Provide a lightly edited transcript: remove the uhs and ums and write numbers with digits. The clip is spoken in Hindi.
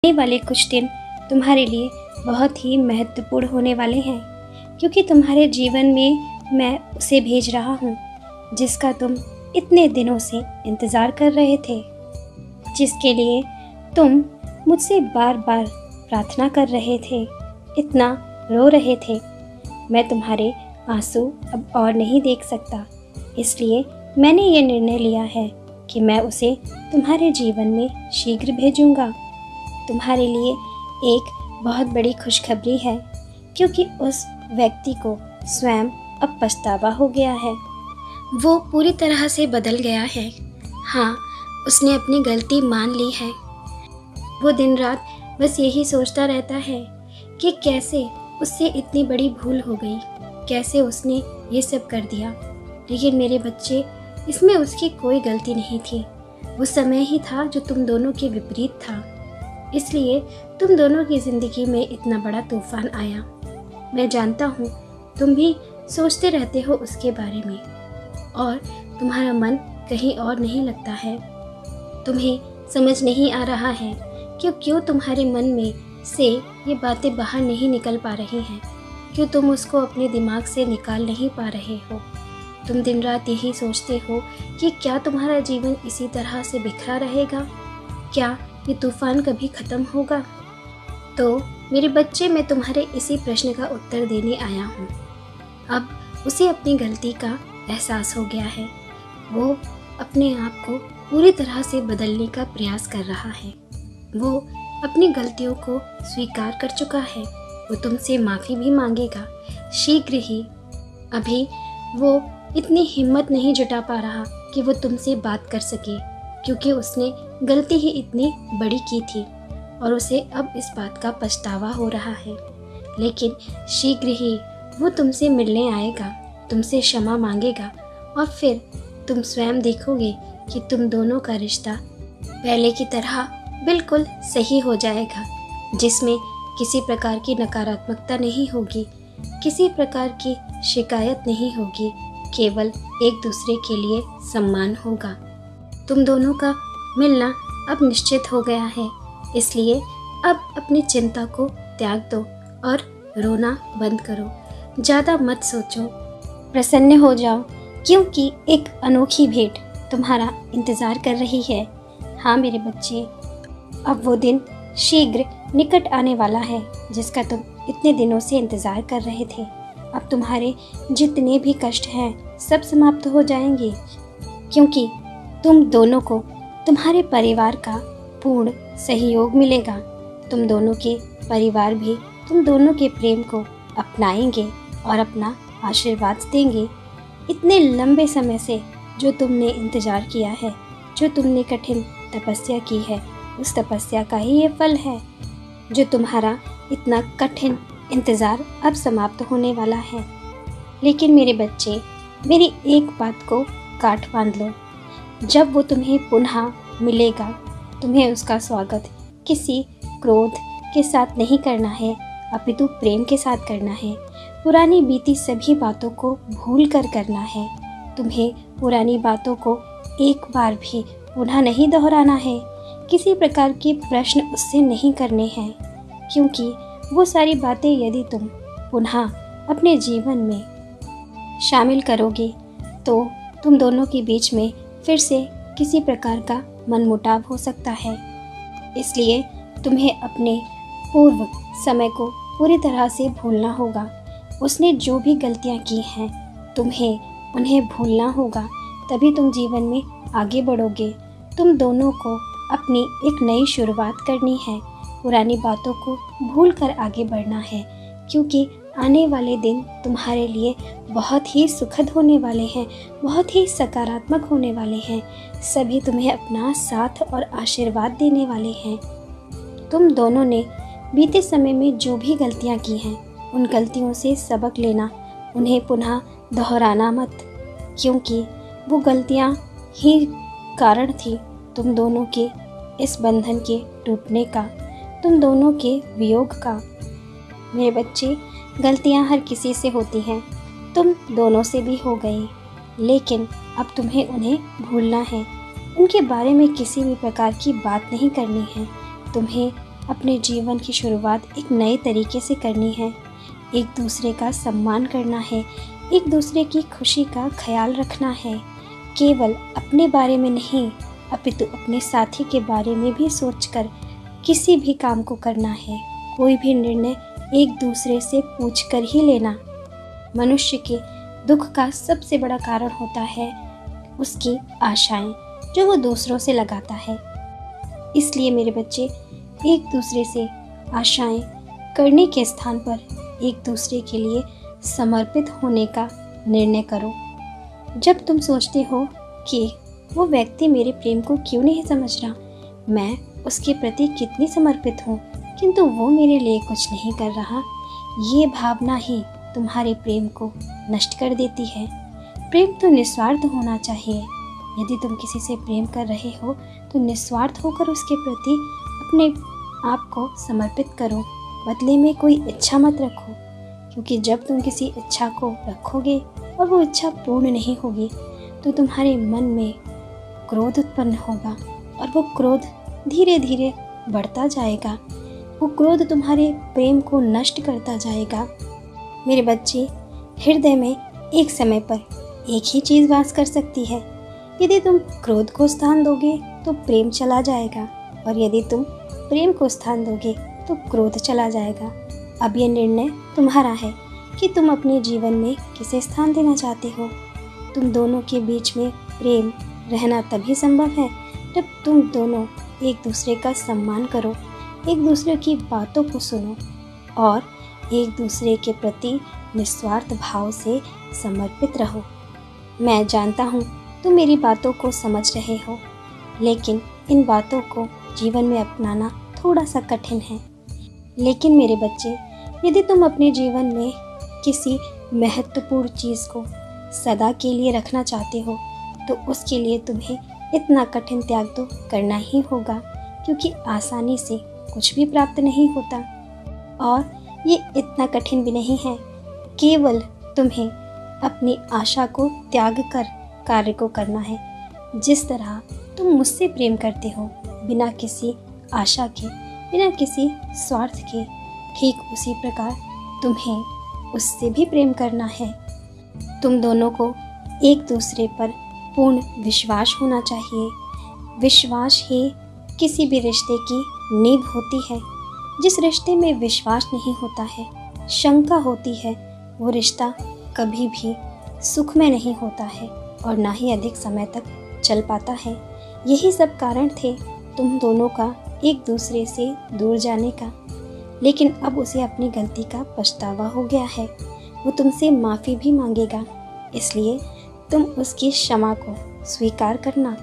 आने वाले कुछ दिन तुम्हारे लिए बहुत ही महत्वपूर्ण होने वाले हैं, क्योंकि तुम्हारे जीवन में मैं उसे भेज रहा हूँ जिसका तुम इतने दिनों से इंतज़ार कर रहे थे, जिसके लिए तुम मुझसे बार बार प्रार्थना कर रहे थे, इतना रो रहे थे। मैं तुम्हारे आंसू अब और नहीं देख सकता, इसलिए मैंने ये निर्णय लिया है कि मैं उसे तुम्हारे जीवन में शीघ्र भेजूंगा। तुम्हारे लिए एक बहुत बड़ी खुशखबरी है, क्योंकि उस व्यक्ति को स्वयं अब पछतावा हो गया है। वो पूरी तरह से बदल गया है। हाँ, उसने अपनी गलती मान ली है। वो दिन रात बस यही सोचता रहता है कि कैसे उससे इतनी बड़ी भूल हो गई, कैसे उसने ये सब कर दिया। लेकिन मेरे बच्चे, इसमें उसकी कोई गलती नहीं थी। वो समय ही था जो तुम दोनों के विपरीत था, इसलिए तुम दोनों की ज़िंदगी में इतना बड़ा तूफान आया। मैं जानता हूँ तुम भी सोचते रहते हो उसके बारे में, और तुम्हारा मन कहीं और नहीं लगता है। तुम्हें समझ नहीं आ रहा है कि क्यों तुम्हारे मन में से ये बातें बाहर नहीं निकल पा रही हैं, क्यों तुम उसको अपने दिमाग से निकाल नहीं पा रहे हो। तुम दिन रात यही सोचते हो कि क्या तुम्हारा जीवन इसी तरह से बिखरा रहेगा, क्या ये तूफान कभी ख़त्म होगा। तो मेरे बच्चे, मैं तुम्हारे इसी प्रश्न का उत्तर देने आया हूँ। अब उसे अपनी गलती का एहसास हो गया है। वो अपने आप को पूरी तरह से बदलने का प्रयास कर रहा है। वो अपनी गलतियों को स्वीकार कर चुका है। वो तुमसे माफ़ी भी मांगेगा शीघ्र ही। अभी वो इतनी हिम्मत नहीं जुटा पा रहा कि वो तुमसे बात कर सके, क्योंकि उसने गलती ही इतनी बड़ी की थी और उसे अब इस बात का पछतावा हो रहा है। लेकिन शीघ्र ही वो तुमसे मिलने आएगा, तुमसे क्षमा मांगेगा, और फिर तुम स्वयं देखोगे कि तुम दोनों का रिश्ता पहले की तरह बिल्कुल सही हो जाएगा, जिसमें किसी प्रकार की नकारात्मकता नहीं होगी, किसी प्रकार की शिकायत नहीं होगी, केवल एक दूसरे के लिए सम्मान होगा। तुम दोनों का मिलना अब निश्चित हो गया है, इसलिए अब अपनी चिंता को त्याग दो और रोना बंद करो। ज़्यादा मत सोचो, प्रसन्न हो जाओ, क्योंकि एक अनोखी भेंट तुम्हारा इंतज़ार कर रही है। हाँ मेरे बच्चे, अब वो दिन शीघ्र निकट आने वाला है जिसका तुम इतने दिनों से इंतज़ार कर रहे थे। अब तुम्हारे जितने भी कष्ट हैं सब समाप्त हो जाएंगे, क्योंकि तुम दोनों को तुम्हारे परिवार का पूर्ण सहयोग मिलेगा। तुम दोनों के परिवार भी तुम दोनों के प्रेम को अपनाएंगे और अपना आशीर्वाद देंगे। इतने लंबे समय से जो तुमने इंतज़ार किया है, जो तुमने कठिन तपस्या की है, उस तपस्या का ही ये फल है। जो तुम्हारा इतना कठिन इंतज़ार अब समाप्त होने वाला है। लेकिन मेरे बच्चे, मेरी एक बात को गांठ बांध लो, जब वो तुम्हें पुनः मिलेगा, तुम्हें उसका स्वागत किसी क्रोध के साथ नहीं करना है, अपितु प्रेम के साथ करना है। पुरानी बीती सभी बातों को भूल कर करना है। तुम्हें पुरानी बातों को एक बार भी पुनः नहीं दोहराना है। किसी प्रकार के प्रश्न उससे नहीं करने हैं, क्योंकि वो सारी बातें यदि तुम पुनः अपने जीवन में शामिल करोगे तो तुम दोनों के बीच में फिर से किसी प्रकार का मनमुटाव हो सकता है। इसलिए तुम्हें अपने पूर्व समय को पूरी तरह से भूलना होगा। उसने जो भी गलतियां की हैं, तुम्हें उन्हें भूलना होगा, तभी तुम जीवन में आगे बढ़ोगे। तुम दोनों को अपनी एक नई शुरुआत करनी है, पुरानी बातों को भूल कर आगे बढ़ना है, क्योंकि आने वाले दिन तुम्हारे लिए बहुत ही सुखद होने वाले हैं, बहुत ही सकारात्मक होने वाले हैं। सभी तुम्हें अपना साथ और आशीर्वाद देने वाले हैं। तुम दोनों ने बीते समय में जो भी गलतियां की हैं, उन गलतियों से सबक लेना, उन्हें पुनः दोहराना मत, क्योंकि वो गलतियां ही कारण थी तुम दोनों के इस बंधन के टूटने का, तुम दोनों के वियोग का। मेरे बच्चे, गलतियां हर किसी से होती हैं, तुम दोनों से भी हो गई, लेकिन अब तुम्हें उन्हें भूलना है। उनके बारे में किसी भी प्रकार की बात नहीं करनी है। तुम्हें अपने जीवन की शुरुआत एक नए तरीके से करनी है। एक दूसरे का सम्मान करना है, एक दूसरे की खुशी का ख्याल रखना है। केवल अपने बारे में नहीं, अपितु अपने साथी के बारे में भी सोचकर किसी भी काम को करना है। कोई भी निर्णय एक दूसरे से पूछकर ही लेना। मनुष्य के दुख का सबसे बड़ा कारण होता है उसकी आशाएं, जो वो दूसरों से लगाता है। इसलिए मेरे बच्चे, एक दूसरे से आशाएं करने के स्थान पर एक दूसरे के लिए समर्पित होने का निर्णय करो। जब तुम सोचते हो कि वो व्यक्ति मेरे प्रेम को क्यों नहीं समझ रहा, मैं उसके प्रति कितनी समर्पित हूँ, किंतु वो मेरे लिए कुछ नहीं कर रहा, ये भावना ही तुम्हारे प्रेम को नष्ट कर देती है। प्रेम तो निस्वार्थ होना चाहिए। यदि तुम किसी से प्रेम कर रहे हो तो निस्वार्थ होकर उसके प्रति अपने आप को समर्पित करो। बदले में कोई इच्छा मत रखो, क्योंकि जब तुम किसी इच्छा को रखोगे और वो इच्छा पूर्ण नहीं होगी तो तुम्हारे मन में क्रोध उत्पन्न होगा और वो क्रोध धीरे धीरे बढ़ता जाएगा। वो क्रोध तुम्हारे प्रेम को नष्ट करता जाएगा। मेरे बच्चे, हृदय में एक समय पर एक ही चीज़ वास कर सकती है। यदि तुम क्रोध को स्थान दोगे तो प्रेम चला जाएगा, और यदि तुम प्रेम को स्थान दोगे तो क्रोध चला जाएगा। अब यह निर्णय तुम्हारा है कि तुम अपने जीवन में किसे स्थान देना चाहते हो। तुम दोनों के बीच में प्रेम रहना तभी संभव है जब तुम दोनों एक दूसरे का सम्मान करो, एक दूसरे की बातों को सुनो और एक दूसरे के प्रति निस्वार्थ भाव से समर्पित रहो। मैं जानता हूँ तुम मेरी बातों को समझ रहे हो, लेकिन इन बातों को जीवन में अपनाना थोड़ा सा कठिन है। लेकिन मेरे बच्चे, यदि तुम अपने जीवन में किसी महत्वपूर्ण चीज़ को सदा के लिए रखना चाहते हो तो उसके लिए तुम्हें इतना कठिन त्याग तो करना ही होगा, क्योंकि आसानी से कुछ भी प्राप्त नहीं होता और ये इतना कठिन भी नहीं है। केवल तुम्हें अपनी आशा को त्याग कर कार्य को करना है। जिस तरह तुम मुझसे प्रेम करते हो, बिना किसी आशा के, बिना किसी स्वार्थ के, ठीक उसी प्रकार तुम्हें उससे भी प्रेम करना है। तुम दोनों को एक दूसरे पर पूर्ण विश्वास होना चाहिए। विश्वास ही किसी भी रिश्ते की नींव होती है। जिस रिश्ते में विश्वास नहीं होता है, शंका होती है, वो रिश्ता कभी भी सुखमय नहीं होता है और ना ही अधिक समय तक चल पाता है। यही सब कारण थे तुम दोनों का एक दूसरे से दूर जाने का। लेकिन अब उसे अपनी गलती का पछतावा हो गया है। वो तुमसे माफ़ी भी मांगेगा, इसलिए तुम उसकी क्षमा को स्वीकार करना।